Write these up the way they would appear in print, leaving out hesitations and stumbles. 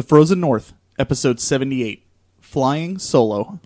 The Frozen North, Episode 78, Flying Solo.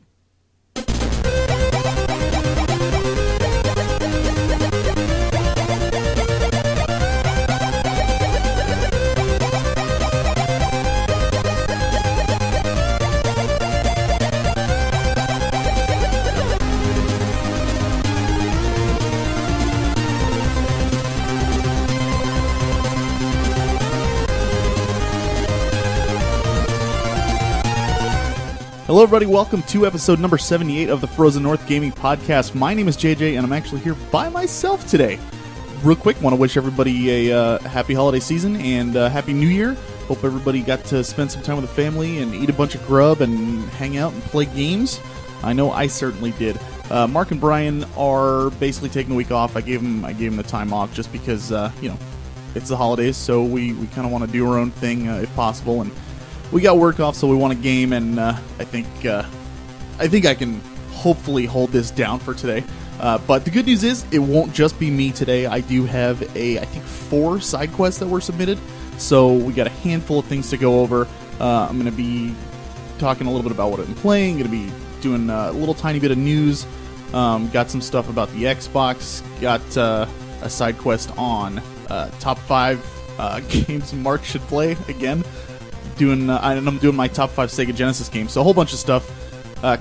Hello everybody, welcome to episode number 78 of the Frozen North Gaming Podcast. My name is JJ and I'm actually here by myself today. Real quick, want to wish everybody a happy holiday season and happy new year. Hope everybody got to spend some time with the family and eat a bunch of grub and hang out and play games. I know I certainly did. Marc and Brian are basically taking a week off. I gave them the time off just because, it's the holidays, so we kind of want to do our own thing if possible, and we got work off, so we want a game, and I think I can hopefully hold this down for today. But the good news is, it won't just be me today. I do have I think 4 side quests that were submitted, so we got a handful of things to go over. I'm going to be talking a little bit about what I've been playing, going to be doing a little tiny bit of news, got some stuff about the Xbox, got a side quest on top 5 games Marc should play again. I'm doing my top 5 Sega Genesis games, so a whole bunch of stuff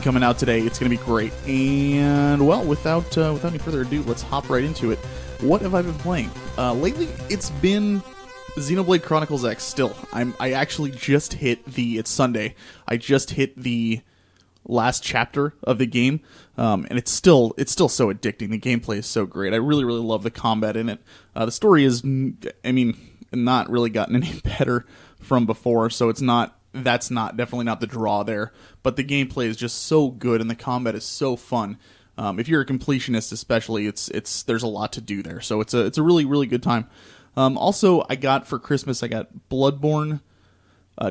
coming out today. It's going to be great. And, well, without any further ado, let's hop right into it. What have I been playing? Lately, it's been Xenoblade Chronicles X still. I actually just hit it's Sunday. I just hit the last chapter of the game, and it's still so addicting. The gameplay is so great. I really, really love the combat in it. The story is, not really gotten any better from before, so that's definitely not the draw there, but the gameplay is just so good and the combat is so fun. If you're a completionist especially, there's a lot to do there, so it's a really, really good time. Also, for Christmas I got Bloodborne,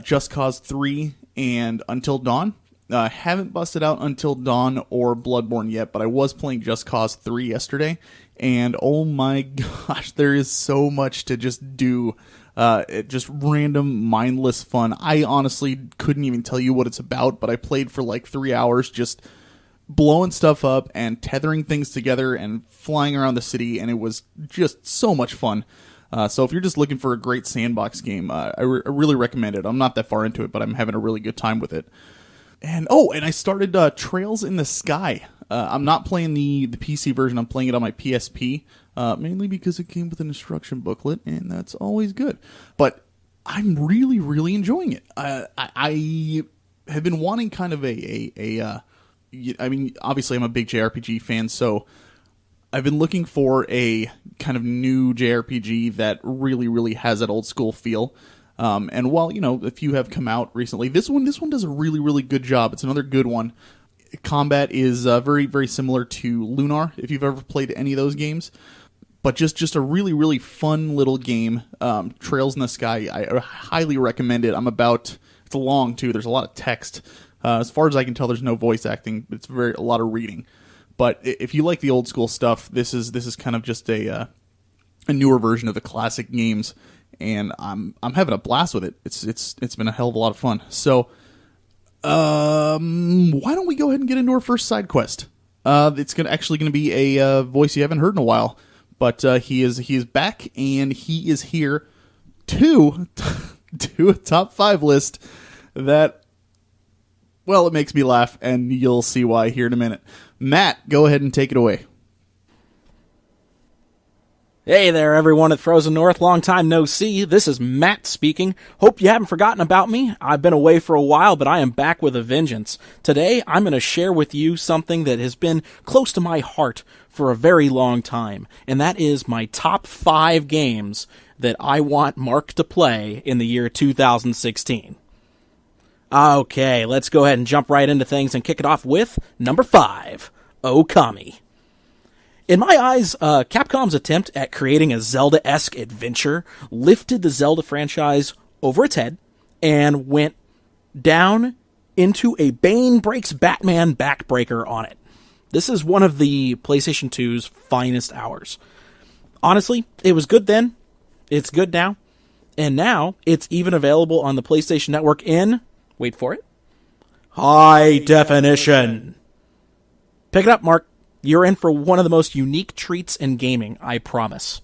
Just Cause 3, and Until Dawn. Haven't busted out Until Dawn or Bloodborne yet, but I was playing Just Cause 3 yesterday, and oh my gosh, there is so much to just do. Just random, mindless fun. I honestly couldn't even tell you what it's about, but I played for like 3 hours just blowing stuff up and tethering things together and flying around the city, and it was just so much fun. So if you're just looking for a great sandbox game, I really recommend it. I'm not that far into it, but I'm having a really good time with it. And I started Trails in the Sky. I'm not playing the PC version. I'm playing it on my PSP, mainly because it came with an instruction booklet, and that's always good. But I'm really, really enjoying it. I have been wanting kind of obviously I'm a big JRPG fan, so I've been looking for a kind of new JRPG that really, really has that old school feel. And while, a few have come out recently, this one does a really, really good job. It's another good one. Combat is very, very similar to Lunar, if you've ever played any of those games. But just a really, really fun little game. Trails in the Sky, I highly recommend it. It's long, too. There's a lot of text. As far as I can tell, there's no voice acting. It's a lot of reading. But if you like the old school stuff, this is kind of just a newer version of the classic games. And I'm having a blast with it. It's been a hell of a lot of fun. So, why don't we go ahead and get into our first side quest? It's actually going to be a voice you haven't heard in a while, but he is back and he is here to do a top 5 list that, well, it makes me laugh, and you'll see why here in a minute. Matt, go ahead and take it away. Hey there, everyone at Frozen North. Long time no see. This is Matt speaking. Hope you haven't forgotten about me. I've been away for a while, but I am back with a vengeance. Today, I'm going to share with you something that has been close to my heart for a very long time, and that is my top 5 games that I want Marc to play in the year 2016. Okay, let's go ahead and jump right into things and kick it off with number 5, Okami. In my eyes, Capcom's attempt at creating a Zelda-esque adventure lifted the Zelda franchise over its head and went down into a Bane breaks Batman backbreaker on it. This is one of the PlayStation 2's finest hours. Honestly, it was good then. It's good now. And now it's even available on the PlayStation Network in, wait for it, high definition. Pick it up, Mark. You're in for one of the most unique treats in gaming, I promise.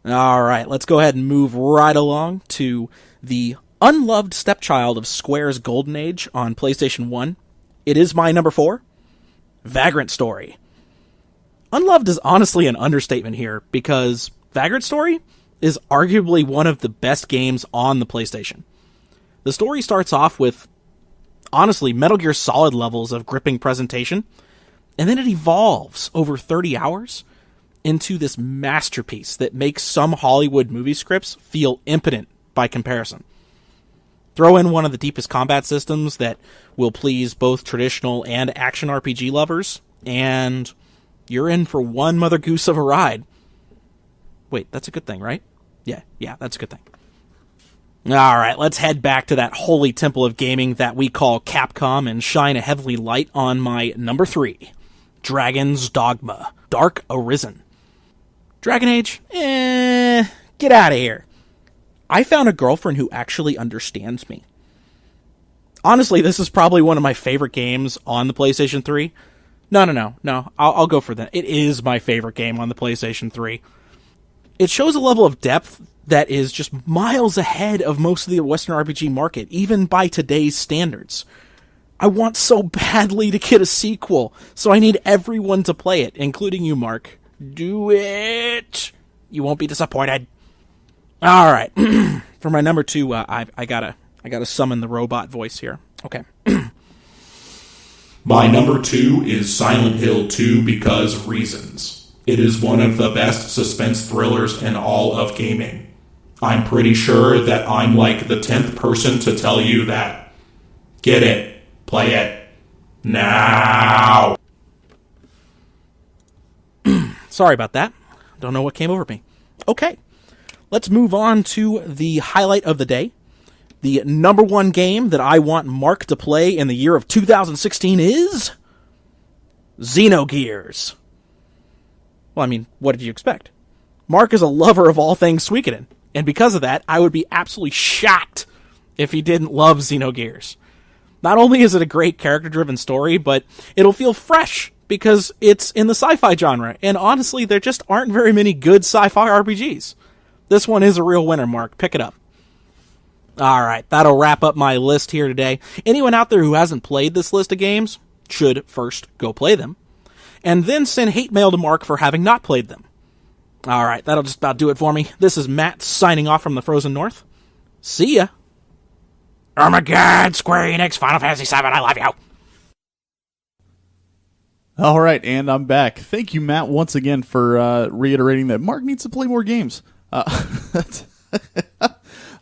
All right, let's go ahead and move right along to the unloved stepchild of Square's golden age on PlayStation 1. It is my number 4, Vagrant Story. Unloved is honestly an understatement here, because Vagrant Story is arguably one of the best games on the PlayStation. The story starts off with, honestly, Metal Gear Solid levels of gripping presentation, and then it evolves over 30 hours into this masterpiece that makes some Hollywood movie scripts feel impotent by comparison. Throw in one of the deepest combat systems that will please both traditional and action RPG lovers, and you're in for one mother goose of a ride. Wait, that's a good thing, right? Yeah, that's a good thing. Alright, let's head back to that holy temple of gaming that we call Capcom and shine a heavenly light on my number 3, Dragon's Dogma, Dark Arisen. Dragon Age? Get out of here. I found a girlfriend who actually understands me. Honestly, this is probably one of my favorite games on the PlayStation 3. No, I'll go for that. It is my favorite game on the PlayStation 3. It shows a level of depth that is just miles ahead of most of the Western RPG market, even by today's standards. I want so badly to get a sequel, so I need everyone to play it, including you, Mark. Do it! You won't be disappointed. Alright, for my number 2, I gotta summon the robot voice here. Okay. My number 2 is Silent Hill 2 because reasons. It is one of the best suspense thrillers in all of gaming. I'm pretty sure that I'm like the 10th person to tell you that. Get it. Play it. Now. Sorry about that. Don't know what came over me. Okay. Let's move on to the highlight of the day. The number 1 game that I want Mark to play in the year of 2016 is Xenogears. Well, I mean, what did you expect? Mark is a lover of all things Suikoden, and because of that, I would be absolutely shocked if he didn't love Xenogears. Not only is it a great character-driven story, but it'll feel fresh because it's in the sci-fi genre, and honestly, there just aren't very many good sci-fi RPGs. This one is a real winner, Mark. Pick it up. Alright, that'll wrap up my list here today. Anyone out there who hasn't played this list of games should first go play them, and then send hate mail to Mark for having not played them. Alright, that'll just about do it for me. This is Matt signing off from the Frozen North. See ya. Oh my god, Square Enix, Final Fantasy VII, I love you. Alright, and I'm back. Thank you, Matt, once again for reiterating that Mark needs to play more games.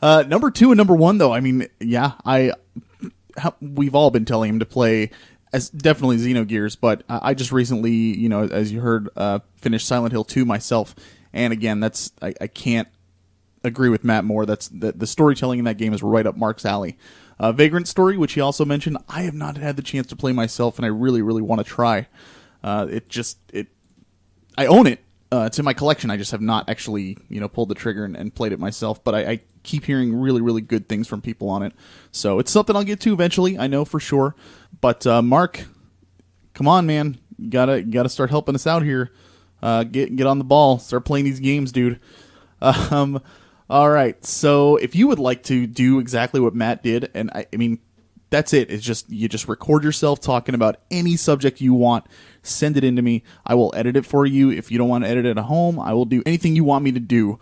Number 2 and number 1, though, I mean, yeah, we've all been telling him to play as definitely Xenogears, but I just recently, you know, as you heard, finished Silent Hill 2 myself, and again, I can't agree with Matt more. That's the storytelling in that game is right up Mark's alley. Vagrant Story, which he also mentioned, I have not had the chance to play myself, and I really, really want to try. I own it. It's in my collection. I just have not actually, you know, pulled the trigger and played it myself, but I keep hearing really, really good things from people on it. So it's something I'll get to eventually, I know for sure. But Mark, come on, man. You gotta start helping us out here. Get on the ball. Start playing these games, dude. All right. So if you would like to do exactly what Matt did, and I mean, that's it. It's just you just record yourself talking about any subject you want. Send it in to me. I will edit it for you. If you don't want to edit it at home, I will do anything you want me to do.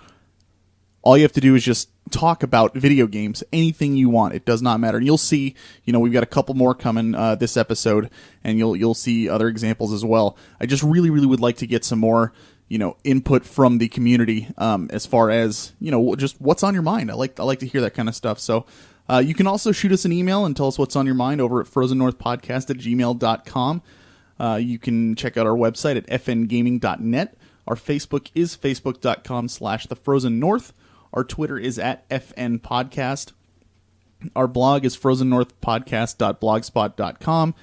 All you have to do is just talk about video games, anything you want. It does not matter. And you'll see, you know, we've got a couple more coming this episode, and you'll see other examples as well. I just really, really would like to get some more, you know, input from the community as far as, you know, just what's on your mind. I like to hear that kind of stuff. So you can also shoot us an email and tell us what's on your mind over at frozennorthpodcast@gmail.com. You can check out our website at fngaming.net. Our Facebook is facebook.com/thefrozennorth. Our Twitter is at fnpodcast. Our blog is frozennorthpodcast.blogspot.com.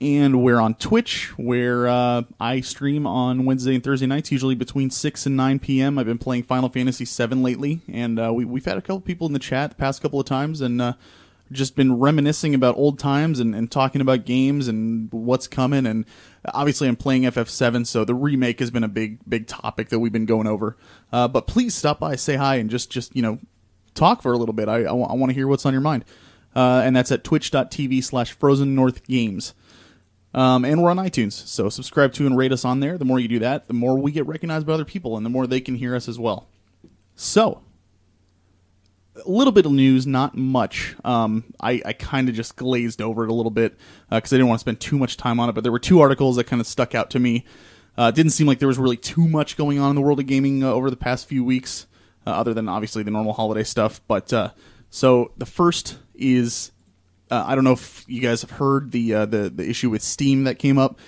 And we're on Twitch, where I stream on Wednesday and Thursday nights, usually between 6 and 9 p.m. I've been playing Final Fantasy VII lately, and we've had a couple people in the chat the past couple of times, and just been reminiscing about old times and talking about games and what's coming. And obviously I'm playing FF7, so the remake has been a big topic that we've been going over. But please stop by, say hi, and just talk for a little bit. I want to hear what's on your mind. And that's at twitch.tv/FrozenNorthGames. And we're on iTunes, so subscribe to and rate us on there. The more you do that, the more we get recognized by other people, and the more they can hear us as well. So, a little bit of news, not much. I kind of just glazed over it a little bit because I didn't want to spend too much time on it, but there were two articles that kind of stuck out to me. It didn't seem like there was really too much going on in the world of gaming over the past few weeks, other than obviously the normal holiday stuff. But so the first is... I don't know if you guys have heard the issue with Steam that came up.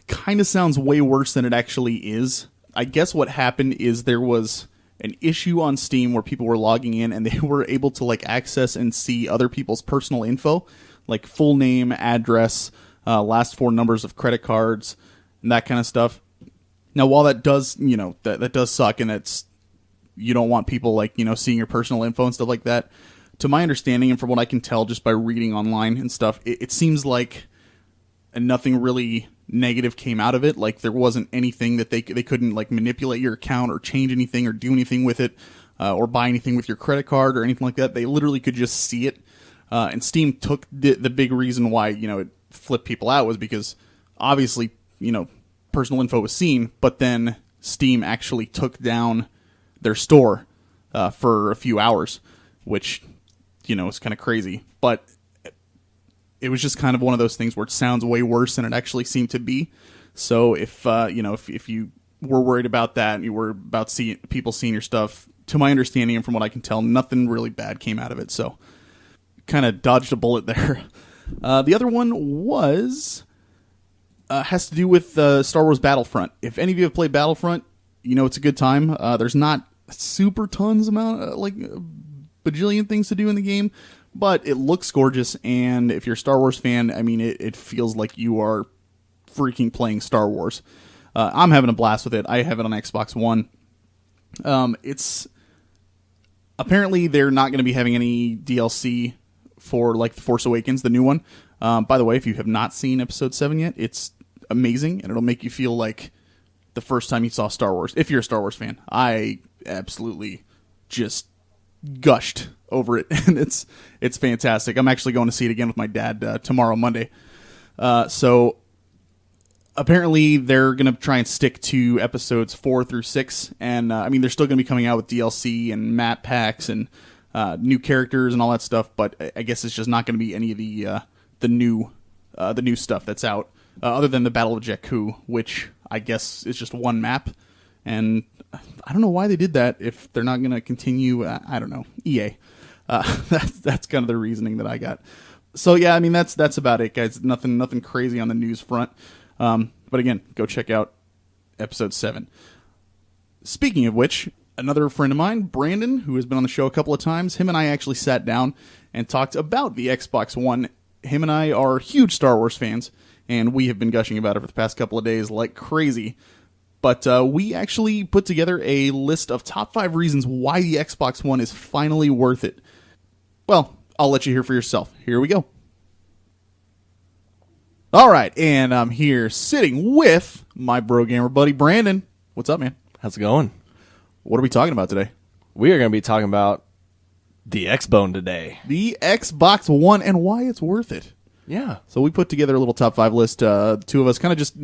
Kind of sounds way worse than it actually is. I guess what happened is there was an issue on Steam where people were logging in and they were able to access and see other people's personal info, like full name, address, last four numbers of credit cards, and that kind of stuff. Now, while that does, that does suck, and you don't want people seeing your personal info and stuff like that. To my understanding, and from what I can tell just by reading online and stuff, it seems like nothing really negative came out of it. Like, there wasn't anything that they couldn't manipulate your account or change anything or do anything with it, or buy anything with your credit card or anything like that. They literally could just see it. And Steam took the big reason why it flipped people out was because obviously personal info was seen, but then Steam actually took down their store for a few hours, which it's kind of crazy, but it was just kind of one of those things where it sounds way worse than it actually seemed to be. So if you were worried about that and you were about people seeing your stuff, to my understanding and from what I can tell, nothing really bad came out of it. So kind of dodged a bullet there. The other one has to do with Star Wars Battlefront. If any of you have played Battlefront, it's a good time. There's not super tons amount bajillion things to do in the game, but it looks gorgeous, and if you're a Star Wars fan, I mean, it feels like you are freaking playing Star Wars. I'm having a blast with it. I have it on Xbox One. It's apparently they're not going to be having any DLC for The Force Awakens, the new one. By the way, if you have not seen Episode 7 yet, it's amazing, and it'll make you feel like the first time you saw Star Wars, if you're a Star Wars fan. I absolutely just gushed over it, and it's fantastic. I'm actually going to see it again with my dad tomorrow, Monday. So apparently they're going to try and stick to episodes 4 through 6, and they're still going to be coming out with DLC and map packs and new characters and all that stuff, but I guess it's just not going to be any of the new stuff that's out, other than the Battle of Jakku, which I guess is just one map. And I don't know why they did that if they're not going to continue. I don't know. EA. That's kind of the reasoning that I got. So yeah, that's about it, guys. Nothing crazy on the news front. But again, go check out Episode 7. Speaking of which, another friend of mine, Brandon, who has been on the show a couple of times, him and I actually sat down and talked about the Xbox One. Him and I are huge Star Wars fans, and we have been gushing about it for the past couple of days like crazy. But we actually put together a list of top 5 reasons why the Xbox One is finally worth it. Well, I'll let you hear for yourself. Here we go. All right, and I'm here sitting with my bro gamer buddy, Brandon. What's up, man? How's it going? What are we talking about today? We are going to be talking about the X-Bone today. The Xbox One and why it's worth it. Yeah. So we put together a little top 5 list. Two of us kind of just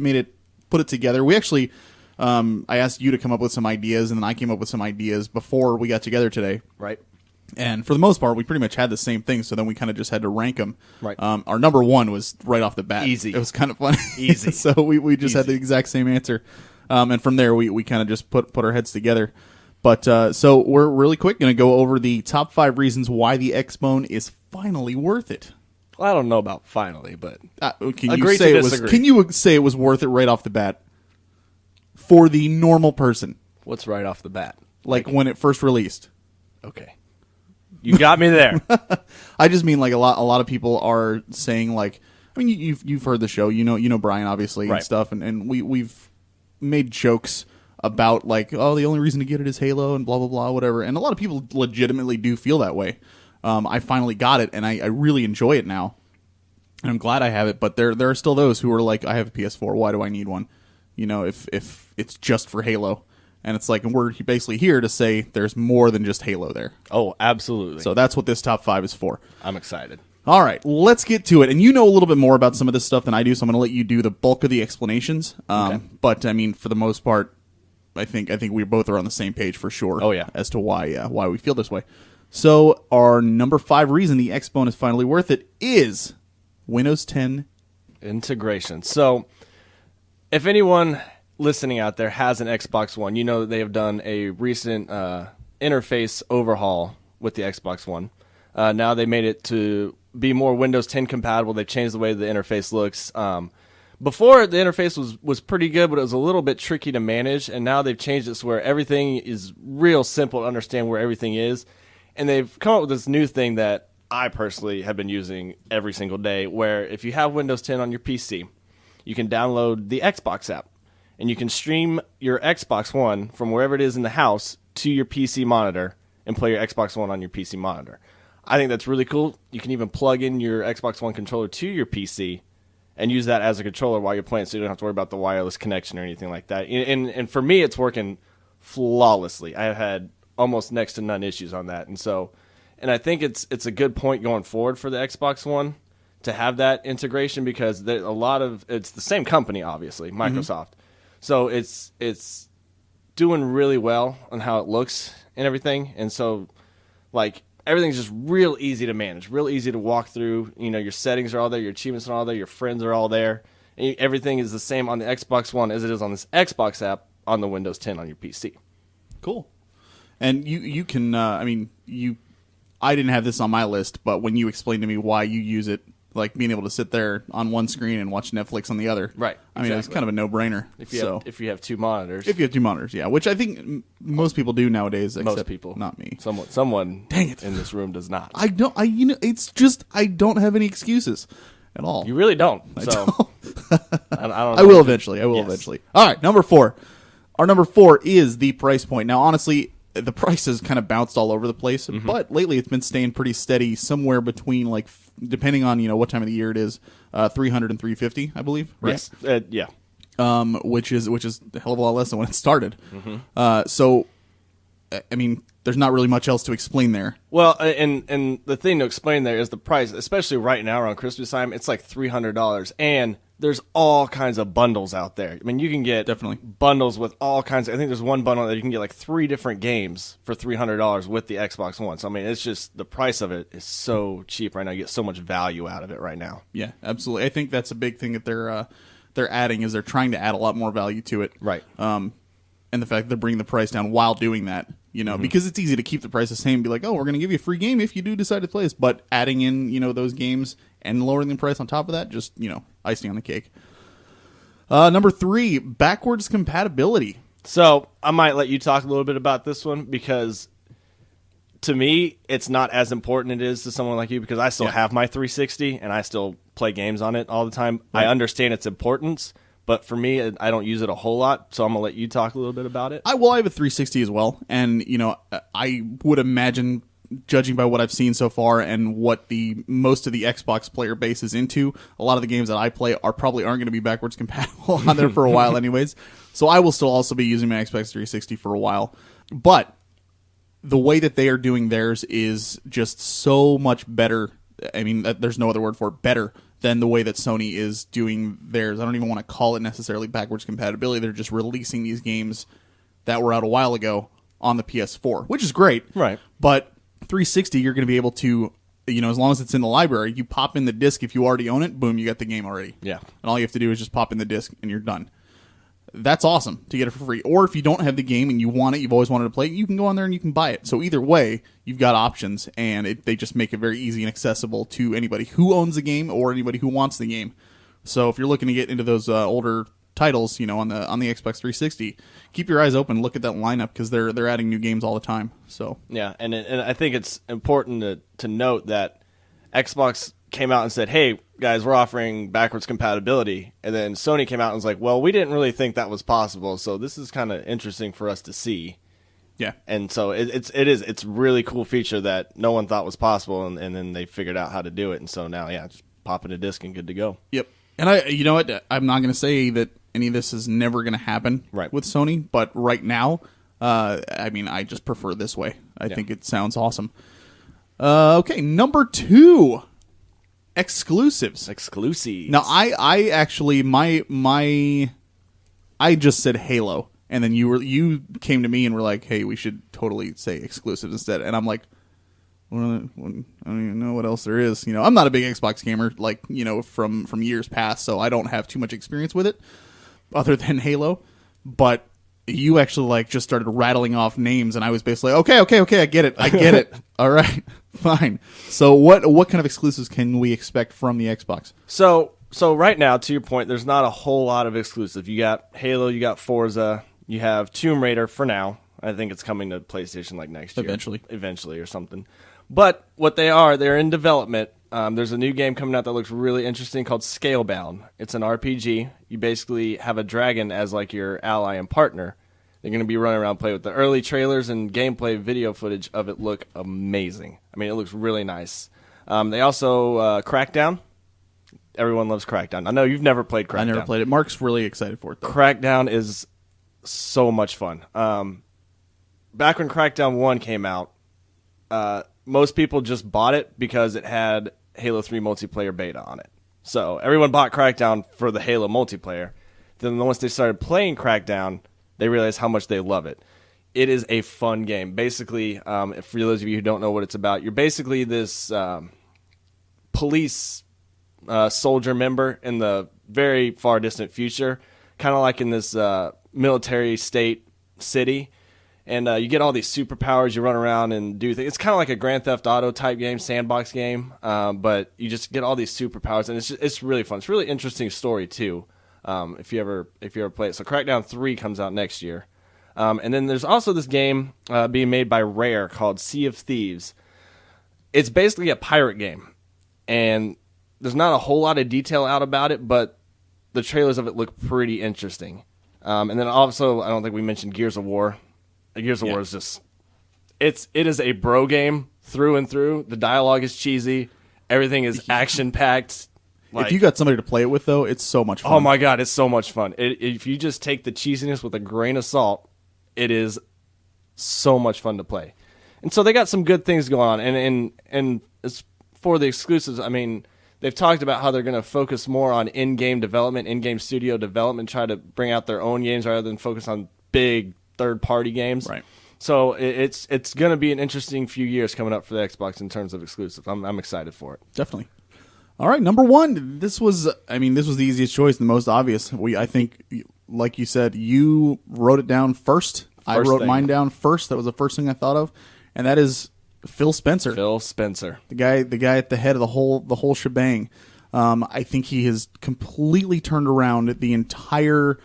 put it together. We actually... I asked you to come up with some ideas, and then I came up with some ideas before we got together today. Right. And for the most part, we pretty much had the same thing, so then we kind of just had to rank them. Right. Our number 1 was right off the bat. Easy. It was kind of funny. Easy. So we just had the exact same answer. And from there, we kind of just put our heads together. But so we're really quick going to go over the top 5 reasons why the X-Bone is finally worth it. Well, I don't know about finally, but can you say it was worth it right off the bat? For the normal person. What's right off the bat? Like when it first released. Okay. You got me there. I just mean a lot of people are saying I mean, you've heard the show, you know Brian obviously and Right. stuff, and we've made jokes about like, oh, the only reason to get it is Halo and blah blah blah, whatever. And a lot of people legitimately do feel that way. I finally got it, and I really enjoy it now, and I'm glad I have it. But there are still those who are like, I have a PS4, why do I need one? If it's just for Halo. And it's like, and we're basically here to say there's more than just Halo there. Oh, absolutely. So that's what this top 5 is for. I'm excited. All right, let's get to it. And you know a little bit more about some of this stuff than I do, so I'm going to let you do the bulk of the explanations. Okay. But I mean, for the most part, I think we both are on the same page for sure. Oh, yeah. As to why we feel this way. So our number 5 reason the Xbone is finally worth it is Windows 10 integration. So, if anyone listening out there has an Xbox One, you know that they have done a recent interface overhaul with the Xbox One. Now they made it to be more Windows 10 compatible. They've changed the way the interface looks. Before, the interface was pretty good, but it was a little bit tricky to manage, and now they've changed it so where everything is real simple to understand where everything is. And they've come up with this new thing that I personally have been using every single day, where if you have Windows 10 on your PC, you can download the Xbox app. And you can stream your Xbox One from wherever it is in the house to your PC monitor and play your Xbox One on your PC monitor. I think that's really cool. You can even plug in your Xbox One controller to your PC and use that as a controller while you're playing, so you don't have to worry about the wireless connection or anything like that. And for me, it's working flawlessly. I have had almost next to none issues on that. And I think it's a good point going forward for the Xbox One to have that integration, because there's it's the same company, obviously, Microsoft. So it's doing really well on how it looks and everything. And so, like, everything's just real easy to manage, real easy to walk through. Your settings are all there, your achievements are all there, your friends are all there. And everything is the same on the Xbox One as it is on this Xbox app on the Windows 10 on your PC. Cool. And you can, I didn't have this on my list, but when you explained to me why you use it, like being able to sit there on one screen and watch Netflix on the other. Right. I mean, it's kind of a no-brainer. If you have two monitors. If you have two monitors, yeah. Which I think most people do nowadays, except most people. Not me. Someone Dang it. in this room does not. It's just, I don't have any excuses at all. You really don't. I So don't. I don't know. I will eventually. Yes. Eventually. All right, number 4. Our number 4 is the price point. Now, honestly, the price has kind of bounced all over the place, but lately it's been staying pretty steady, somewhere between, like, depending on what time of the year it is, $300 and $350, I believe. Right? Yes. Yeah. Which is a hell of a lot less than when it started. So, I mean, there's not really much else to explain there. Well, and the thing to explain there is the price, especially right now around Christmas time. It's like $300, and there's all kinds of bundles out there. I mean, you can get Definitely bundles with all kinds of, I think there's one bundle that you can get like 3 different games for $300 with the Xbox One. So, I mean, it's just, the price of it is so cheap right now. You get so much value out of it right now. Yeah, absolutely. I think that's a big thing that they're adding, is they're trying to add a lot more value to it. Right. And the fact that they're bringing the price down while doing that, because it's easy to keep the price the same and be like, oh, we're going to give you a free game if you do decide to play this. But adding in, those games and lowering the price on top of that, just, icing on the cake. Number 3, backwards compatibility. So I might let you talk a little bit about this one, because to me, it's not as important it is to someone like you, because I still have my 360 and I still play games on it all the time. Right. I understand its importance, but for me, I don't use it a whole lot. So I'm going to let you talk a little bit about it. I have a 360 as well. And, I would imagine, judging by what I've seen so far and what the most of the Xbox player base is into, a lot of the games that I play aren't going to be backwards compatible on there for a while anyways. So I will still also be using my Xbox 360 for a while. But the way that they are doing theirs is just so much better. I mean, there's no other word for it, better than the way that Sony is doing theirs. I don't even want to call it necessarily backwards compatibility. They're just releasing these games that were out a while ago on the PS4, which is great. Right. But 360, you're going to be able to, as long as it's in the library, you pop in the disc. If you already own it, boom, you got the game already. Yeah. And all you have to do is just pop in the disc and you're done. That's awesome to get it for free. Or if you don't have the game and you want it, you've always wanted to play it, you can go on there and you can buy it. So either way, you've got options, and they just make it very easy and accessible to anybody who owns the game or anybody who wants the game. So if you're looking to get into those older titles, on the Xbox 360, keep your eyes open, look at that lineup, because they're adding new games all the time. So yeah, and I think it's important to note that Xbox came out and said, hey, guys, we're offering backwards compatibility. And then Sony came out and was like, well, we didn't really think that was possible, so this is kind of interesting for us to see. Yeah. And so it's a really cool feature that no one thought was possible, and then they figured out how to do it. And so now, just pop in a disc and good to go. Yep. And you know what? I'm not going to say that any of this is never going to happen with Sony, but right now, I just prefer this way. I think it sounds awesome. Okay, number 2, exclusives. Exclusives. Now, I actually I just said Halo, and then you came to me and were like, "Hey, we should totally say exclusives instead." And I'm like, well, I don't even know what else there is. I'm not a big Xbox gamer, from years past, so I don't have too much experience with it, other than Halo. But you actually just started rattling off names, and I was basically okay, I get it. All right, fine. So what kind of exclusives can we expect from the Xbox? So right now, to your point, there's not a whole lot of exclusive. You got Halo, you got Forza, you have Tomb Raider for now. I think it's coming to PlayStation next year. Eventually or something. But what they're in development. There's a new game coming out that looks really interesting called Scalebound. It's an RPG. You basically have a dragon as your ally and partner. They're going to be running around playing with the early trailers and gameplay video footage of it look amazing. I mean, it looks really nice. They also Crackdown. Everyone loves Crackdown. I know you've never played Crackdown. I never played it. Mark's really excited for it, though. Crackdown is so much fun. Back when Crackdown 1 came out, most people just bought it because it had Halo 3 multiplayer beta on it. So everyone bought Crackdown for the Halo multiplayer. Then once they started playing Crackdown, they realized how much they love it. It is a fun game. Basically, for those of you who don't know what it's about, you're basically this police soldier member in the very far distant future, kind of like in this military state city. And you get all these superpowers. You run around and do things. It's kind of like a Grand Theft Auto type game, sandbox game, but you just get all these superpowers, and it's really fun. It's a really interesting story too. If you ever play it. So Crackdown 3 comes out next year, and then there's also this game being made by Rare called Sea of Thieves. It's basically a pirate game, and there's not a whole lot of detail out about it, but the trailers of it look pretty interesting. And then also, I don't think we mentioned Gears of War. Gears of War is just it is a bro game through and through. The dialogue is cheesy. Everything is action packed. If you got somebody to play it with, though, it's so much fun. Oh my god, it's so much fun. If you just take the cheesiness with a grain of salt, it is so much fun to play. And so they got some good things going on. And as for the exclusives, I mean, they've talked about how they're going to focus more on in-game development, in-game studio development, try to bring out their own games rather than focus on big third-party games. Right. So it's going to be an interesting few years coming up for the Xbox in terms of exclusives. I'm excited for it. Definitely. All right, number 1. This was the easiest choice, and the most obvious. I think, like you said, you wrote it down first. I wrote mine down first. That was the first thing I thought of, and that is Phil Spencer. Phil Spencer, the guy at the head of the whole shebang. I think he has completely turned around the entire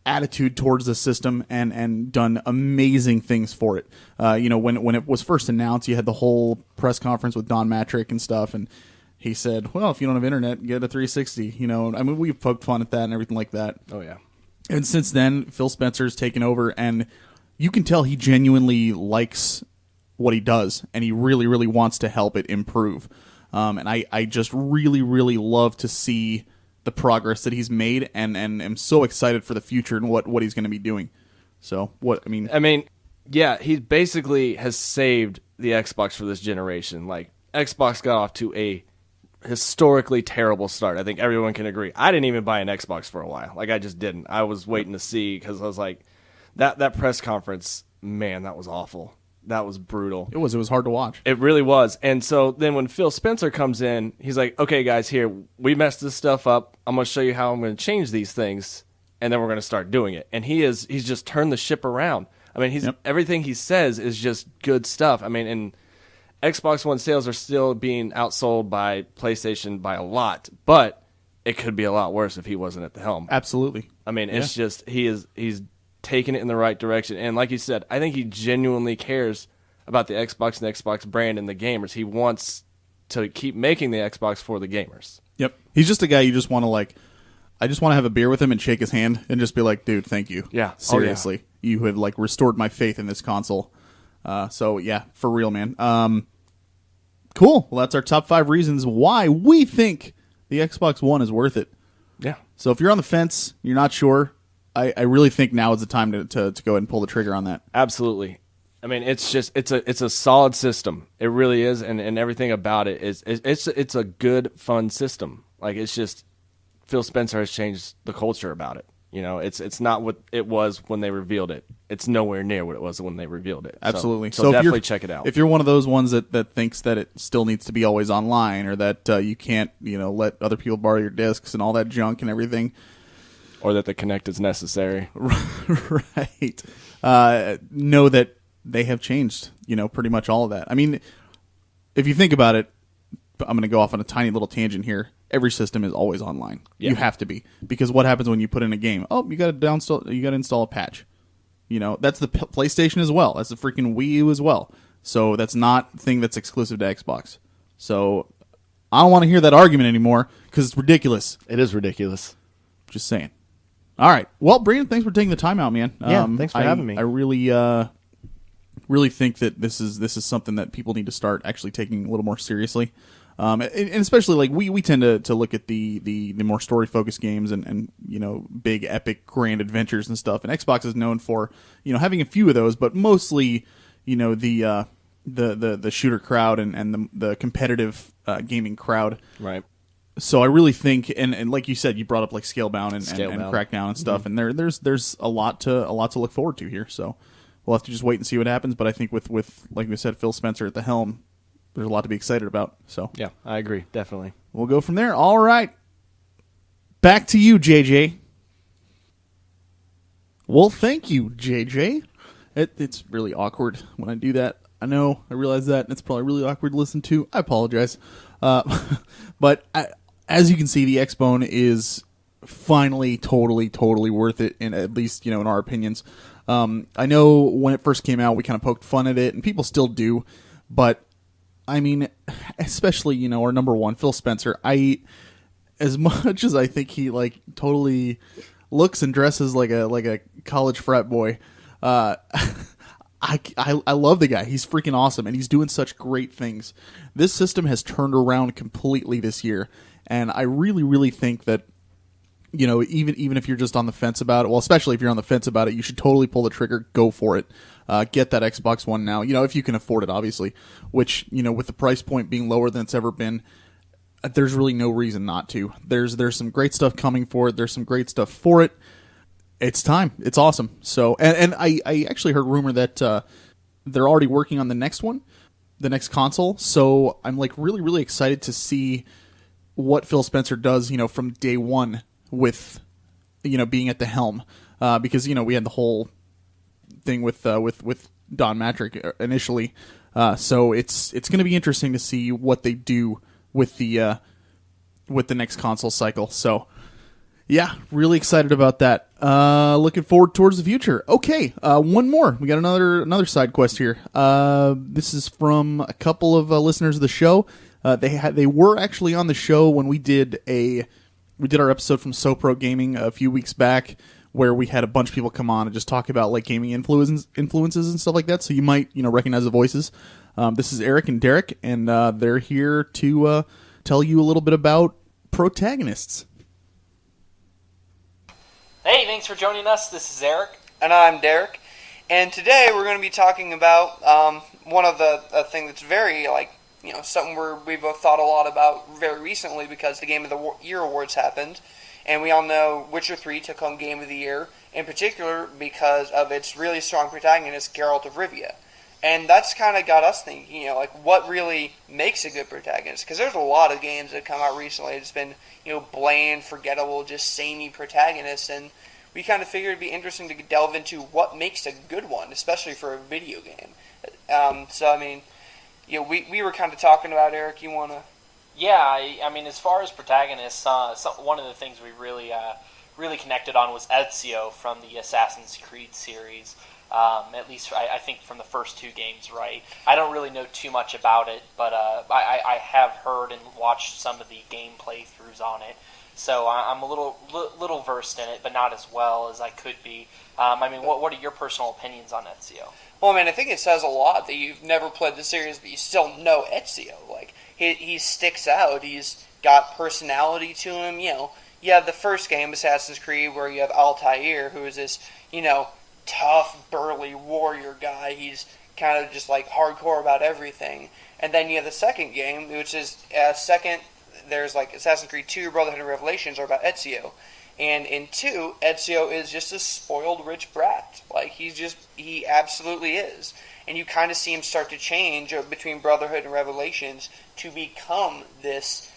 attitude towards the system and done amazing things for it. When it was first announced, you had the whole press conference with Don Matrick and stuff, and he said, well, if you don't have internet, get a 360. We've poked fun at that and everything like that. Oh, yeah. And since then, Phil Spencer's taken over, and you can tell he genuinely likes what he does, and he really, really wants to help it improve. And I just really, really love to see the progress that he's made, and am so excited for the future and what he's going to be doing. So, yeah, he basically has saved the Xbox for this generation. Xbox got off to a historically terrible start. I think everyone can agree. I didn't even buy an Xbox for a while. I just didn't. I was waiting to see, because I was like, that press conference, man, that was awful. That was brutal. It was hard to watch. It really was. And so then when Phil Spencer comes in, he's like, okay, guys, here, we messed this stuff up. I'm going to show you how I'm going to change these things, and then we're going to start doing it. And he's just turned the ship around. Everything he says is just good stuff. And Xbox One sales are still being outsold by PlayStation by a lot, but it could be a lot worse if he wasn't at the helm. Absolutely. It's just he's taking it in the right direction. And like you said, I think he genuinely cares about the Xbox and the Xbox brand and the gamers. He wants to keep making the Xbox for the gamers. Yep. He's just a guy you just want to like. I just want to have a beer with him and shake his hand and just be like, dude, thank you. Yeah. Seriously. You have like restored my faith in this console. So yeah, for real, man. Cool. Well, that's our top 5 reasons why we think the Xbox One is worth it. Yeah. So if you're on the fence, you're not sure, I really think now is the time to go ahead and pull the trigger on that. Absolutely. I mean, it's a solid system. It really is, and everything about it is it's a good, fun system. Like, it's just Phil Spencer has changed the culture about it. You know, it's not what it was when they revealed it. It's nowhere near what it was when they revealed it. Absolutely. So definitely check it out. If you're one of those ones that thinks that it still needs to be always online, or that you can't, let other people borrow your discs and all that junk and everything, or that the Kinect is necessary, right? Know that they have changed. Pretty much all of that. I mean, if you think about it, I'm going to go off on a tiny little tangent here. Every system is always online. Yeah. You have to be, because what happens when you put in a game? Oh, you got to install a patch. That's the PlayStation as well. That's the freaking Wii U as well. So that's not a thing that's exclusive to Xbox. So I don't want to hear that argument anymore because it's ridiculous. It is ridiculous. Just saying. All right. Well, Brandon, thanks for taking the time out, man. Yeah, thanks for having me. I really think that this is something that people need to start actually taking a little more seriously. And especially like we tend to look at the more story focused games and big epic grand adventures and stuff. And Xbox is known for having a few of those, but mostly the shooter crowd and the competitive gaming crowd. Right. So I really think, and like you said, you brought up like Scalebound and Crackdown and stuff, and there's a lot to look forward to here. So we'll have to just wait and see what happens. But I think with like we said, Phil Spencer at the helm, there's a lot to be excited about. So yeah, I agree, definitely. We'll go from there. All right, back to you, JJ. Well, thank you, JJ. It's really awkward when I do that. I know, I realize that, and it's probably really awkward to listen to. I apologize. But as you can see, the Xbone is finally totally worth it, in at least in our opinions. I know when it first came out, we kind of poked fun at it, and people still do. But I mean, especially our number one, Phil Spencer. As much as I think he like totally looks and dresses like a college frat boy, I love the guy. He's freaking awesome, and he's doing such great things. This system has turned around completely this year, and I really think that even if you're just on the fence about it, well, especially if you're on the fence about it, you should totally pull the trigger, go for it. Get that Xbox One now, if you can afford it, obviously, which, with the price point being lower than it's ever been, there's really no reason not to. There's some great stuff coming for it. There's some great stuff for it. It's time. It's awesome. So, and I actually heard rumor that they're already working on the next one, the next console. So I'm like really excited to see what Phil Spencer does, from day one with, being at the helm, because we had the whole thing with Don Matrick initially. So it's going to be interesting to see what they do with the next console cycle. So yeah, really excited about that. Looking forward towards the future. Okay, one more. We got another side quest here. This is from a couple of listeners of the show. They were actually on the show when we did our episode from SoPro Gaming a few weeks back, where we had a bunch of people come on and just talk about like gaming influences and stuff like that. So you might recognize the voices. This is Eric and Derek, and they're here to tell you a little bit about protagonists. Hey, thanks for joining us. This is Eric. And I'm Derek. And today we're going to be talking about one of the thing that's very, something we've both thought a lot about very recently, because the Game of the Year Awards happened. And we all know Witcher 3 took home Game of the Year, in particular because of its really strong protagonist, Geralt of Rivia. And that's kind of got us thinking, what really makes a good protagonist? Because there's a lot of games that have come out recently that's been, bland, forgettable, just samey protagonists, and we kind of figured it'd be interesting to delve into what makes a good one, especially for a video game. We were kind of talking about, Eric, you want to... Yeah, I mean, as far as protagonists, one of the things we really connected on was Ezio from the Assassin's Creed series. At least I think from the first 2 games, right? I don't really know too much about it, but I have heard and watched some of the game playthroughs on it. So I'm a little versed in it, but not as well as I could be. I mean, what are your personal opinions on Ezio? Well, I mean, I think it says a lot that you've never played the series, but you still know Ezio. Like, he sticks out. He's got personality to him. You have the first game, Assassin's Creed, where you have Altair, who is this, tough, burly warrior guy. He's kind of just like hardcore about everything. And then you have the second game, which is there's like Assassin's Creed 2, Brotherhood and Revelations are about Ezio. And in 2, Ezio is just a spoiled rich brat. Like, he absolutely is. And you kind of see him start to change between Brotherhood and Revelations to become this,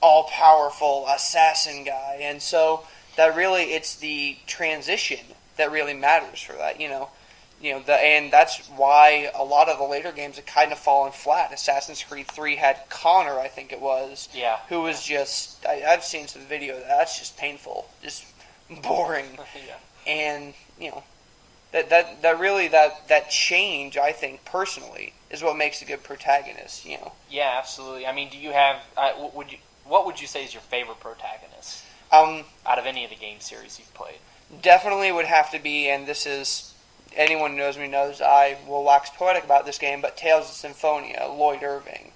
all-powerful assassin guy. And so that really, it's the transition that really matters for that, and that's why a lot of the later games have kind of fallen flat. Assassin's Creed 3 had Connor, I think it was, who was just, I've seen some video that's just painful, just boring, and that really that change, I think personally, is what makes a good protagonist. Yeah, absolutely. I mean, do you have what would you say is your favorite protagonist out of any of the game series you've played? Definitely would have to be, and this is, anyone who knows me knows I will wax poetic about this game, but Tales of Symphonia, Lloyd Irving.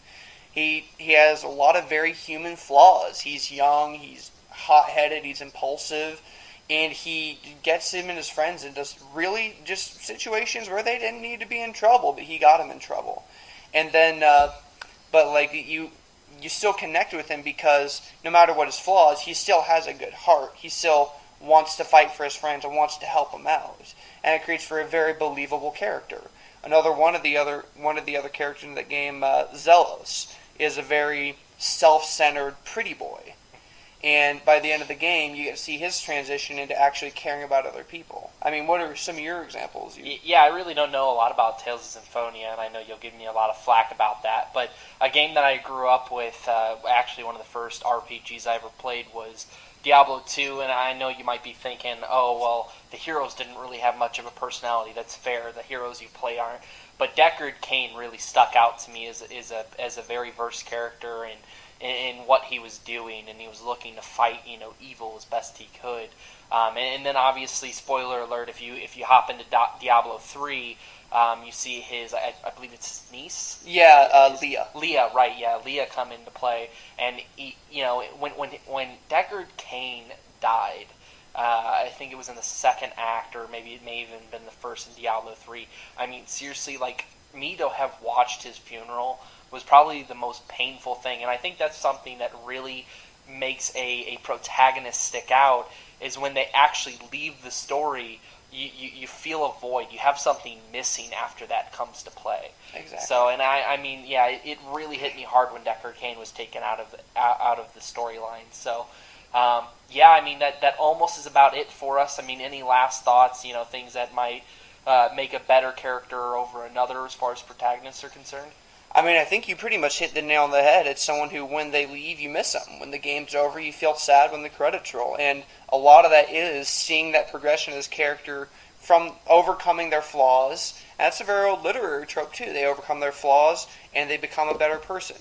He has a lot of very human flaws. He's young, he's hot-headed, he's impulsive, and he gets him and his friends into really just situations where they didn't need to be in trouble, but he got him in trouble. And then, but like you still connect with him because no matter what his flaws, he still has a good heart. He still wants to fight for his friends and wants to help them out, and it creates for a very believable character. One of the other characters in the game, Zelos, is a very self-centered pretty boy, and by the end of the game, you get to see his transition into actually caring about other people. I mean, what are some of your examples? Yeah, I really don't know a lot about Tales of Symphonia, and I know you'll give me a lot of flack about that, but a game that I grew up with, actually one of the first RPGs I ever played was Diablo 2, and I know you might be thinking, oh, well, the heroes didn't really have much of a personality. That's fair. The heroes you play aren't. But Deckard Cain really stuck out to me as a very versed character in what he was doing, and he was looking to fight, evil as best he could. And then obviously, spoiler alert, if you hop into Diablo 3, you see his, I believe it's his niece? Yeah, Leah. Leah, right, yeah, Leah come into play, and when Deckard Cain died, I think it was in the second act, or maybe it may have even been the first in Diablo 3, I mean, seriously, like, me to have watched his funeral was probably the most painful thing, and I think that's something that really makes a protagonist stick out, is when they actually leave the story, you feel a void. You have something missing after that comes to play. Exactly. So, and I mean, yeah, it really hit me hard when Deckard Cain was taken out of the storyline. So, yeah, I mean, that almost is about it for us. I mean, any last thoughts, things that might make a better character over another as far as protagonists are concerned? I mean, I think you pretty much hit the nail on the head. It's someone who, when they leave, you miss them. When the game's over, you feel sad when the credits roll. And a lot of that is seeing that progression of this character from overcoming their flaws. And that's a very old literary trope, too. They overcome their flaws, and they become a better person.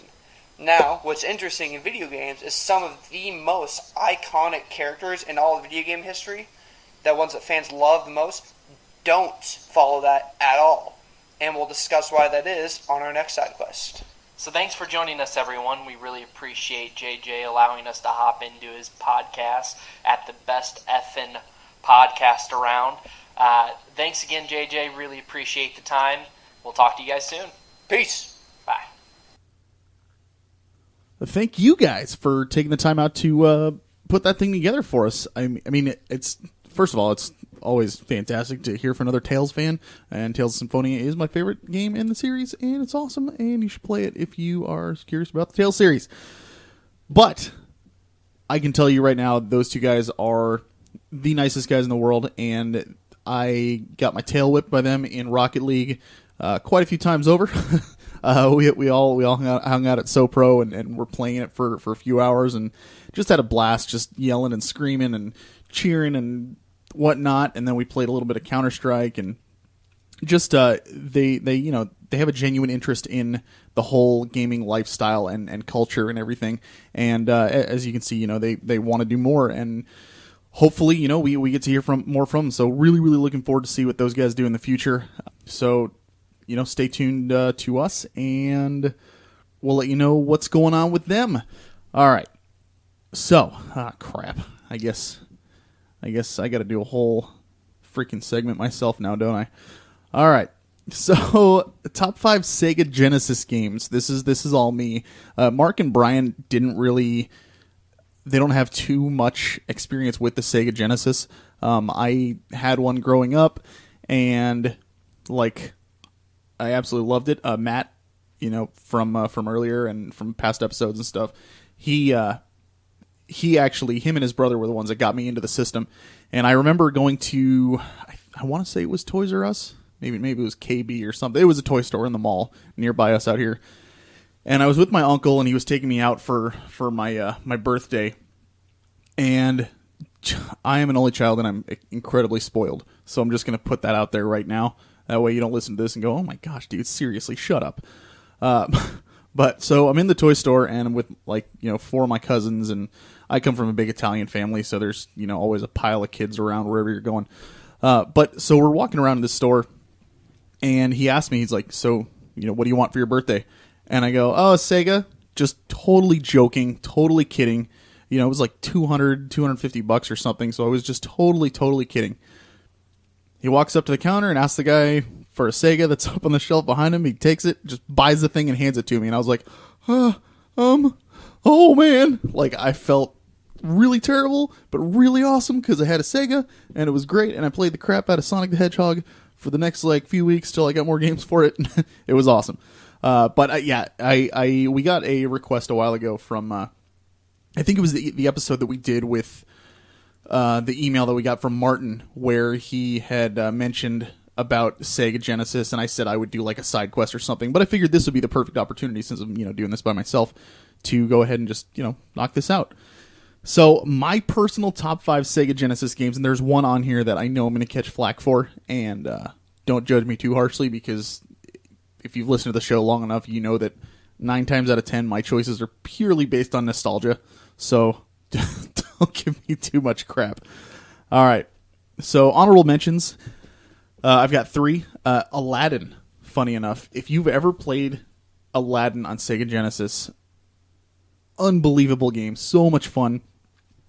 Now, what's interesting in video games is some of the most iconic characters in all of video game history, the ones that fans love the most, don't follow that at all. And we'll discuss why that is on our next side quest. So thanks for joining us, everyone. We really appreciate JJ allowing us to hop into his podcast at the best effing podcast around. Thanks again, JJ. Really appreciate the time. We'll talk to you guys soon. Peace. Bye. Thank you guys for taking the time out to put that thing together for us. I mean, it's first of all, it's always fantastic to hear from another Tales fan, and Tales of Symphonia is my favorite game in the series, and it's awesome, and you should play it if you are curious about the Tales series. But I can tell you right now, those two guys are the nicest guys in the world, and I got my tail whipped by them in Rocket League quite a few times over. We all hung out at SoPro and were playing it for a few hours, and just had a blast, just yelling and screaming and cheering and whatnot. And then we played a little bit of Counter-Strike, and just they they have a genuine interest in the whole gaming lifestyle and culture and everything. And as you can see, they want to do more, and hopefully, we get to hear more from them. So really, really looking forward to see what those guys do in the future. So, stay tuned to us, and we'll let you know what's going on with them. All right. So, crap. I guess I got to do a whole freaking segment myself now, don't I? All right. So, top 5 Sega Genesis games. This is all me. Marc and Brian they don't have too much experience with the Sega Genesis. I had one growing up, and I absolutely loved it. Matt, from earlier and from past episodes and stuff, he actually, him and his brother were the ones that got me into the system. And I remember going to, I want to say it was Toys R Us. Maybe it was KB or something. It was a toy store in the mall nearby us out here. And I was with my uncle, and he was taking me out for my my birthday. And I am an only child, and I'm incredibly spoiled. So I'm just going to put that out there right now. That way you don't listen to this and go, oh my gosh, dude, seriously, shut up. But so I'm in the toy store, and I'm with 4 of my cousins, and I come from a big Italian family, so there's always a pile of kids around wherever you're going. But so we're walking around this store, and he asked me, he's like, so what do you want for your birthday? And I go, oh, Sega. Just totally joking, totally kidding. It was like $250 or something, so I was just totally kidding. He walks up to the counter and asks the guy for a Sega that's up on the shelf behind him. He takes it, just buys the thing, and hands it to me. And I was like, oh man. I felt really terrible, but really awesome, because I had a Sega, and it was great, and I played the crap out of Sonic the Hedgehog for the next few weeks till I got more games for it. It was awesome. But we got a request a while ago from, I think it was the episode that we did with the email that we got from Martin, where he had mentioned about Sega Genesis, and I said I would do a side quest or something, but I figured this would be the perfect opportunity, since I'm doing this by myself, to go ahead and just knock this out. So my personal top 5 Sega Genesis games, and there's one on here that I know I'm going to catch flack for, and don't judge me too harshly, because if you've listened to the show long enough, you know that 9 times out of 10 my choices are purely based on nostalgia. So don't give me too much crap. All right. So honorable mentions. I've got 3. Aladdin, funny enough. If you've ever played Aladdin on Sega Genesis, unbelievable game. So much fun.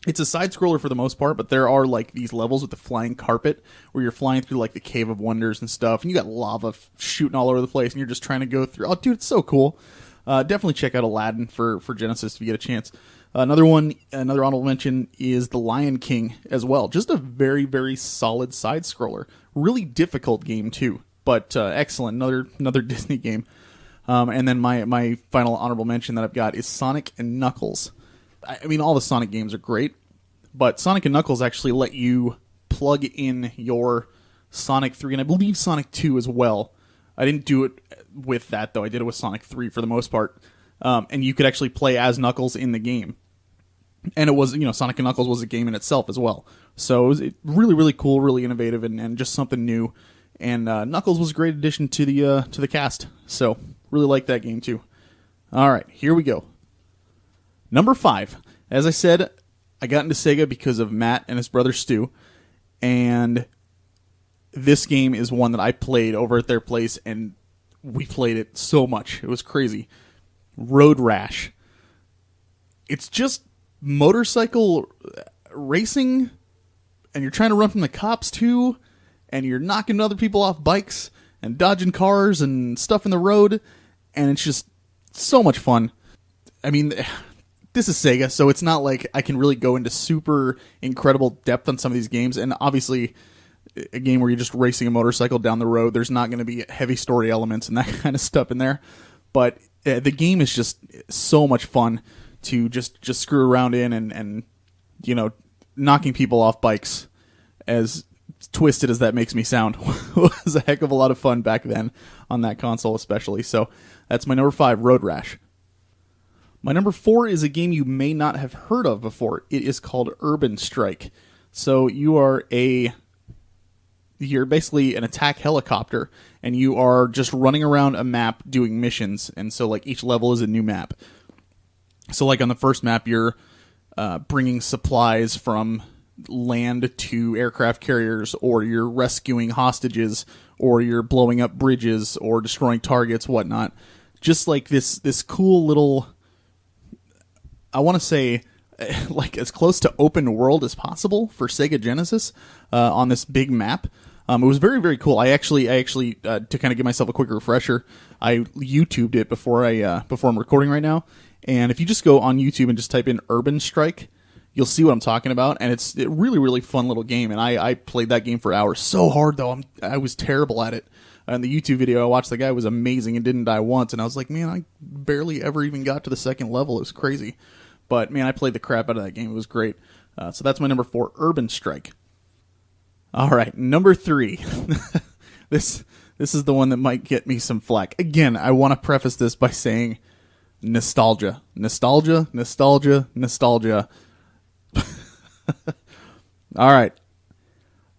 It's a side-scroller for the most part, but there are these levels with the flying carpet where you're flying through the Cave of Wonders and stuff, and you got lava shooting all over the place, and you're just trying to go through. Oh, dude, it's so cool. Definitely check out Aladdin for Genesis if you get a chance. Another honorable mention is The Lion King as well. Just a very, very solid side-scroller. Really difficult game, too, but excellent. Another Disney game. And then my final honorable mention that I've got is Sonic and Knuckles. I mean, all the Sonic games are great, but Sonic and Knuckles actually let you plug in your Sonic 3, and I believe Sonic 2 as well. I didn't do it with that, though. I did it with Sonic 3 for the most part. And you could actually play as Knuckles in the game. And it was, Sonic and Knuckles was a game in itself as well. So it was really, really cool, really innovative, and just something new. And Knuckles was a great addition to the cast. So really like that game too. All right, here we go. Number 5. As I said, I got into Sega because of Matt and his brother Stu. And this game is one that I played over at their place, and we played it so much. It was crazy. Road Rash. It's just motorcycle racing, and you're trying to run from the cops too, and you're knocking other people off bikes and dodging cars and stuff in the road, and it's just so much fun. I mean, this is Sega, so it's not like I can really go into super incredible depth on some of these games, and obviously a game where you're just racing a motorcycle down the road, there's not going to be heavy story elements and that kind of stuff in there, but the game is just so much fun to just screw around in and knocking people off bikes, as twisted as that makes me sound. Was a heck of a lot of fun back then on that console especially. So that's my number 5, Road Rash. My number 4 is a game you may not have heard of before. It is called Urban Strike. So you are a you're basically an attack helicopter, and you are just running around a map doing missions. And so, like, each level is a new map. So, like, on the first map, you're bringing supplies from land to aircraft carriers, or you're rescuing hostages, or you're blowing up bridges, or destroying targets, whatnot. Just like this cool little, I want to say, like as close to open world as possible for Sega Genesis on this big map. It was very, very cool. I actually to kind of give myself a quick refresher, I YouTubed it before I'm recording right now. And if you just go on YouTube and just type in Urban Strike, you'll see what I'm talking about. And it's a really, really fun little game. And I played that game for hours. So hard though. I was terrible at it. And the YouTube video I watched, the guy was amazing and didn't die once. And I was like, man, I barely ever even got to the second level. It was crazy. But man, I played the crap out of that game. It was great. So that's my number 4, Urban Strike. All right, number 3. This is the one that might get me some flack. Again, I want to preface this by saying nostalgia. Nostalgia, nostalgia, nostalgia. All right.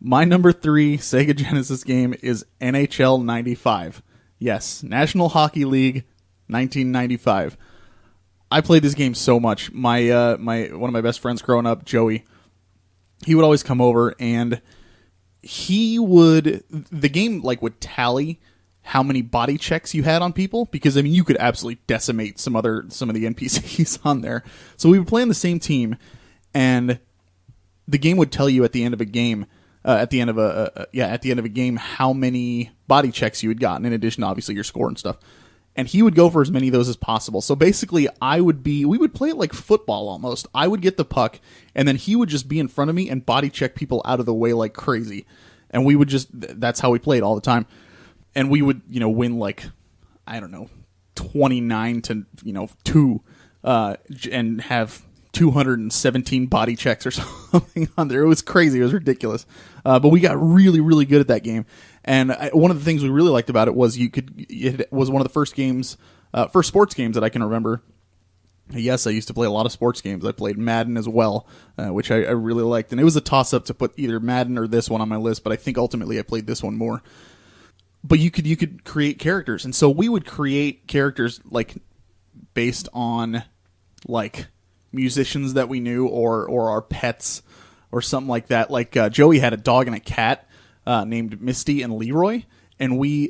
My number 3 Sega Genesis game is NHL 95. Yes, National Hockey League 1995. I played this game so much. My one of my best friends growing up, Joey, he would always come over, and the game like would tally how many body checks you had on people, because I mean you could absolutely decimate some of the NPCs on there. So we would play on the same team, and the game would tell you at the end of a game, at the end of a game, how many body checks you had gotten, in addition to obviously your score and stuff. And he would go for as many of those as possible. So basically, we would play it like football almost. I would get the puck, and then he would just be in front of me and body check people out of the way like crazy. And we would that's how we played all the time. And we would, win like, I don't know, 29 to, 2, and have 217 body checks or something on there. It was crazy. It was ridiculous. But we got really, really good at that game. And one of the things we really liked about it was it was one of the first sports games that I can remember. Yes, I used to play a lot of sports games. I played Madden as well, which I really liked. And it was a toss-up to put either Madden or this one on my list, but I think ultimately I played this one more. But you could create characters. And so we would create characters like based on like musicians that we knew or our pets or something like that. Like Joey had a dog and a cat named Misty and Leroy, and we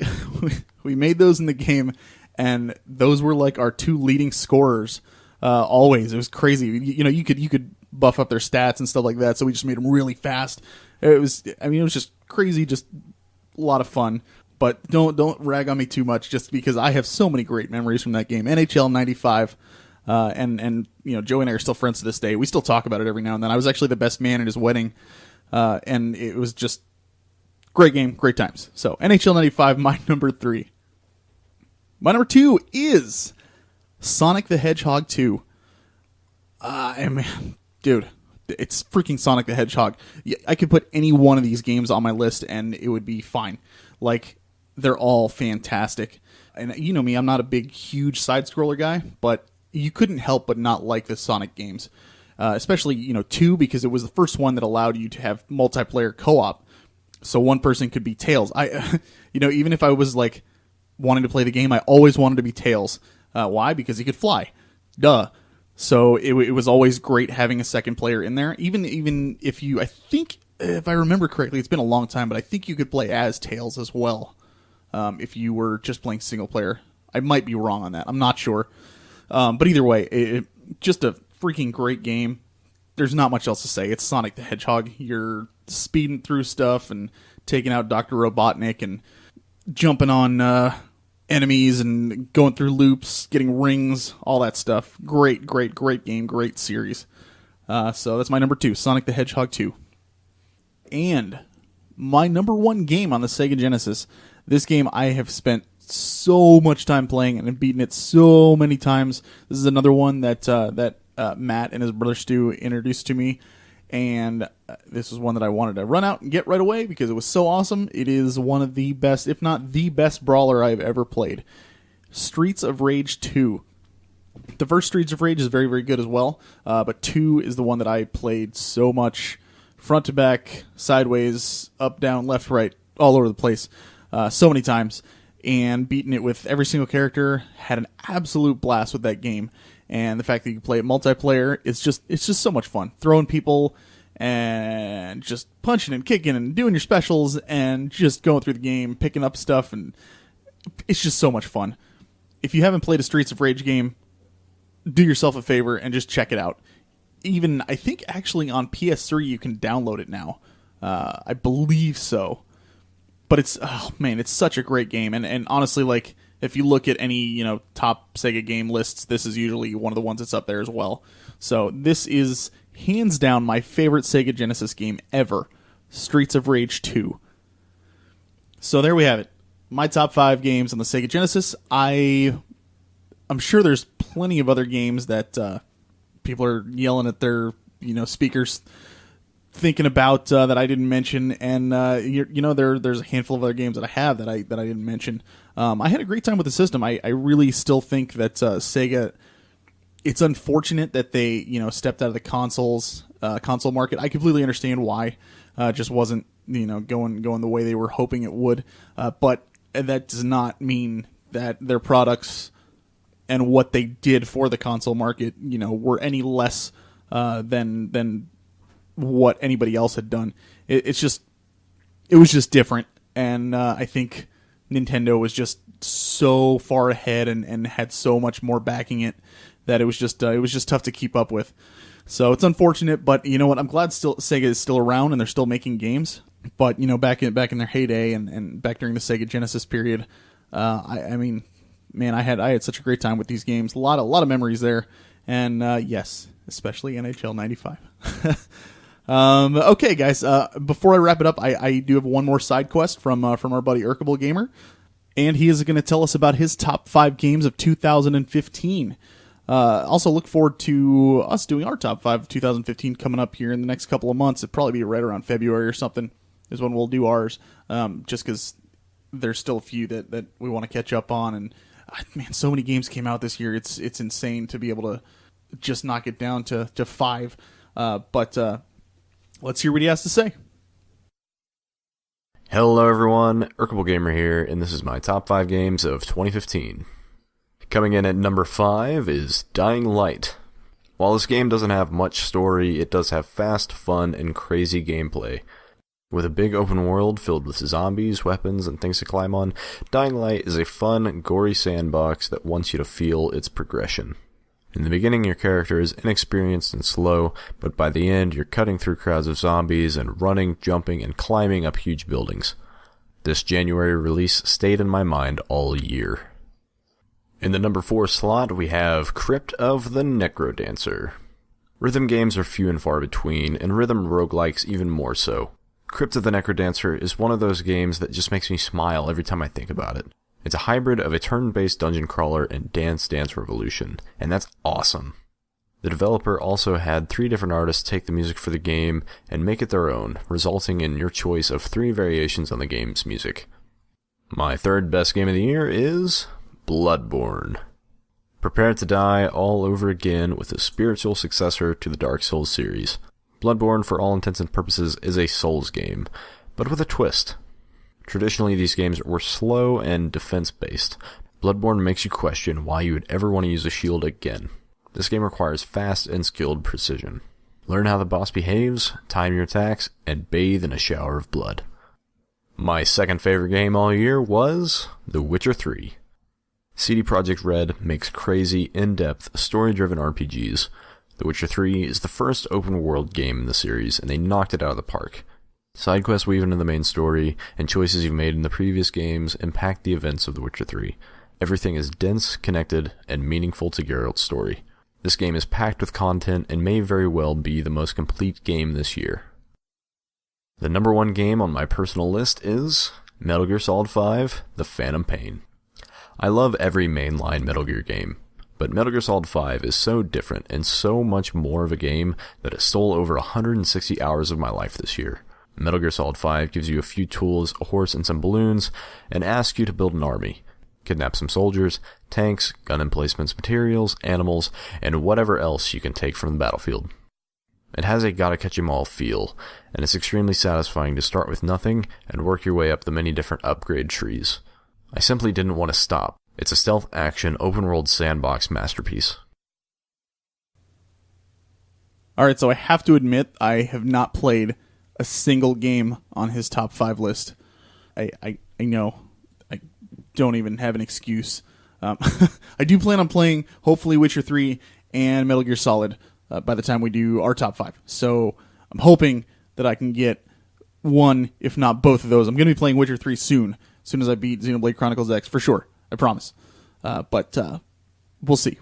made those in the game, and those were like our 2 leading scorers always. It was crazy. You could buff up their stats and stuff like that, so we just made them really fast. It was just crazy, just a lot of fun. But don't rag on me too much, just because I have so many great memories from that game. NHL 95. And Joey and I are still friends to this day. We still talk about it every now and then. I was actually the best man at his wedding, and it was just great game, great times. So NHL 95, my number 3. My number 2 is Sonic the Hedgehog 2. Dude, it's freaking Sonic the Hedgehog. I could put any one of these games on my list, and it would be fine. Like, they're all fantastic. And you know me, I'm not a big, huge side-scroller guy, but you couldn't help but not like the Sonic games. Especially, 2, because it was the first one that allowed you to have multiplayer co-op. So one person could be Tails. Even if I was like wanting to play the game, I always wanted to be Tails. Why? Because he could fly. Duh. So it was always great having a second player in there. Even if I think, if I remember correctly, it's been a long time, but I think you could play as Tails as well. If you were just playing single player. I might be wrong on that. I'm not sure. But either way, just a freaking great game. There's not much else to say. It's Sonic the Hedgehog. You're speeding through stuff and taking out Dr. Robotnik and jumping on enemies and going through loops, getting rings, all that stuff. Great, great, great game. Great series. So that's my number 2, Sonic the Hedgehog 2. And my number 1 game on the Sega Genesis. This game I have spent so much time playing and have beaten it so many times. This is another one that Matt and his brother Stu introduced to me, and this was one that I wanted to run out and get right away because it was so awesome. It is one of the best, if not the best brawler I've ever played. Streets of Rage 2. The first Streets of Rage is very, very good as well, but 2 is the one that I played so much front to back, sideways, up, down, left, right, all over the place, so many times, and beaten it with every single character. Had an absolute blast with that game, and the fact that you can play it multiplayer, it's just so much fun. Throwing people and just punching and kicking and doing your specials and just going through the game, picking up stuff, and it's just so much fun. If you haven't played a Streets of Rage game, do yourself a favor and just check it out. Even, I think actually on PS3 you can download it now. I believe so. But it's such a great game. And honestly, like, if you look at any, top Sega game lists, this is usually one of the ones that's up there as well. So this is hands down my favorite Sega Genesis game ever, Streets of Rage 2. So there we have it. My top 5 games on the Sega Genesis. I'm sure there's plenty of other games that people are yelling at their speakers thinking about that I didn't mention, and there's a handful of other games that I have that I didn't mention. I had a great time with the system. I really still think that Sega. It's unfortunate that they stepped out of the console market. I completely understand why. It just wasn't going the way they were hoping it would. But that does not mean that their products and what they did for the console market were any less than what anybody else had done. It was just different, and I think Nintendo was just so far ahead and had so much more backing it that it was just tough to keep up with. So it's unfortunate, but you know what? I'm glad Sega is still around and they're still making games. But back in their heyday and back during the Sega Genesis period, I mean, man, I had such a great time with these games. A lot of memories there, and yes, especially NHL '95. Okay, guys. Before I wrap it up, I do have one more side quest from our buddy Urkable Gamer, and he is going to tell us about his top 5 games of 2015. Also, look forward to us doing our top 5 of 2015 coming up here in the next couple of months. It'll probably be right around February or something is when we'll do ours, just because there's still a few that we want to catch up on. And, man, so many games came out this year. It's insane to be able to just knock it down to 5. But let's hear what he has to say. Hello everyone, Urkable Gamer here, and this is my top 5 games of 2015. Coming in at number 5 is Dying Light. While this game doesn't have much story, it does have fast, fun, and crazy gameplay. With a big open world filled with zombies, weapons, and things to climb on, Dying Light is a fun, gory sandbox that wants you to feel its progression. In the beginning, your character is inexperienced and slow, but by the end, you're cutting through crowds of zombies and running, jumping, and climbing up huge buildings. This January release stayed in my mind all year. In the number 4 slot, we have Crypt of the Necrodancer. Rhythm games are few and far between, and rhythm roguelikes even more so. Crypt of the Necrodancer is one of those games that just makes me smile every time I think about it. It's a hybrid of a turn-based dungeon crawler and Dance Dance Revolution, and that's awesome. The developer also had 3 different artists take the music for the game and make it their own, resulting in your choice of 3 variations on the game's music. My third best game of the year is Bloodborne. Prepare to die all over again with a spiritual successor to the Dark Souls series. Bloodborne, for all intents and purposes, is a Souls game, but with a twist. Traditionally, these games were slow and defense-based. Bloodborne makes you question why you would ever want to use a shield again. This game requires fast and skilled precision. Learn how the boss behaves, time your attacks, and bathe in a shower of blood. My second favorite game all year was The Witcher 3. CD Projekt Red makes crazy, in-depth, story-driven RPGs. The Witcher 3 is the first open-world game in the series, and they knocked it out of the park. Side quests weave into the main story, and choices you've made in the previous games impact the events of The Witcher 3. Everything is dense, connected, and meaningful to Geralt's story. This game is packed with content and may very well be the most complete game this year. The number 1 game on my personal list is Metal Gear Solid 5: The Phantom Pain. I love every mainline Metal Gear game, but Metal Gear Solid 5 is so different and so much more of a game that it stole over 160 hours of my life this year. Metal Gear Solid 5 gives you a few tools, a horse, and some balloons, and asks you to build an army. Kidnap some soldiers, tanks, gun emplacements, materials, animals, and whatever else you can take from the battlefield. It has a gotta catch 'em all feel, and it's extremely satisfying to start with nothing and work your way up the many different upgrade trees. I simply didn't want to stop. It's a stealth action open world sandbox masterpiece. Alright, so I have to admit, I have not played a single game on his top 5 list. I know. I don't even have an excuse. I do plan on playing, hopefully, Witcher 3 and Metal Gear Solid by the time we do our top 5. So I'm hoping that I can get one, if not both of those. I'm going to be playing Witcher 3 soon as I beat Xenoblade Chronicles X, for sure. I promise. But we'll see.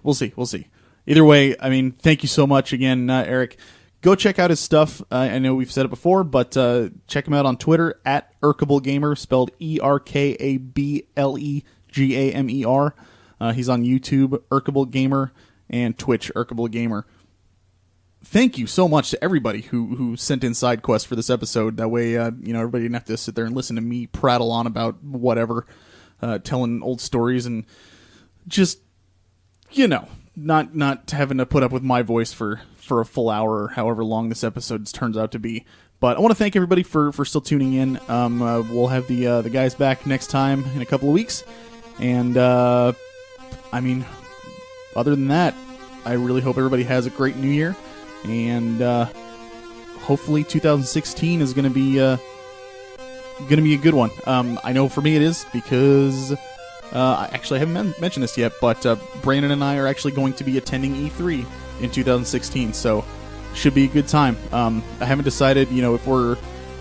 Either way, I mean, thank you so much again, Eric. Go check out his stuff. I know we've said it before, but check him out on Twitter at ErkableGamer, spelled ErkableGamer. He's on YouTube, ErkableGamer, and Twitch, ErkableGamer. Thank you so much to everybody who sent in side quests for this episode. That way, everybody didn't have to sit there and listen to me prattle on about whatever, telling old stories and just, not having to put up with my voice for a full hour or however long this episode turns out to be. But I want to thank everybody for still tuning in. We'll have the guys back next time in a couple of weeks. And, other than that, I really hope everybody has a great new year. And hopefully 2016 is going to be a good one. I know for me it is, because I haven't mentioned this yet, but Brandon and I are actually going to be attending E3 in 2016, so should be a good time. I haven't decided, if we're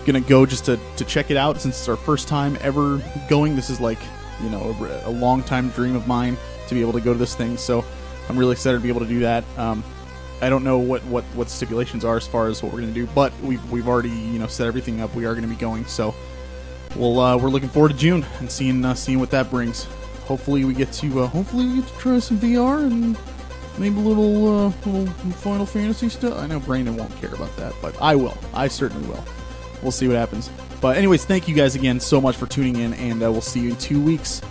going to go just to check it out, since it's our first time ever going. This is like, a long time dream of mine to be able to go to this thing, so I'm really excited to be able to do that. I don't know what stipulations are as far as what we're going to do, but we've already set everything up. We are going to be going, so we're looking forward to June and seeing what that brings. Hopefully we get to try some VR and maybe a little Final Fantasy stuff. I know Brandon won't care about that, but I will. I certainly will. We'll see what happens. But anyways, thank you guys again so much for tuning in, and we'll see you in 2 weeks.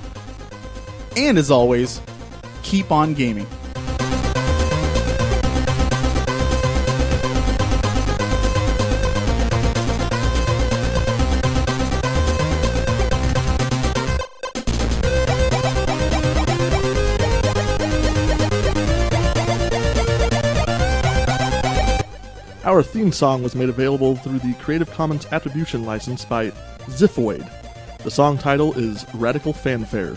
And as always, keep on gaming. Our theme song was made available through the Creative Commons Attribution license by Ziphoid. The song title is Radical Fanfare.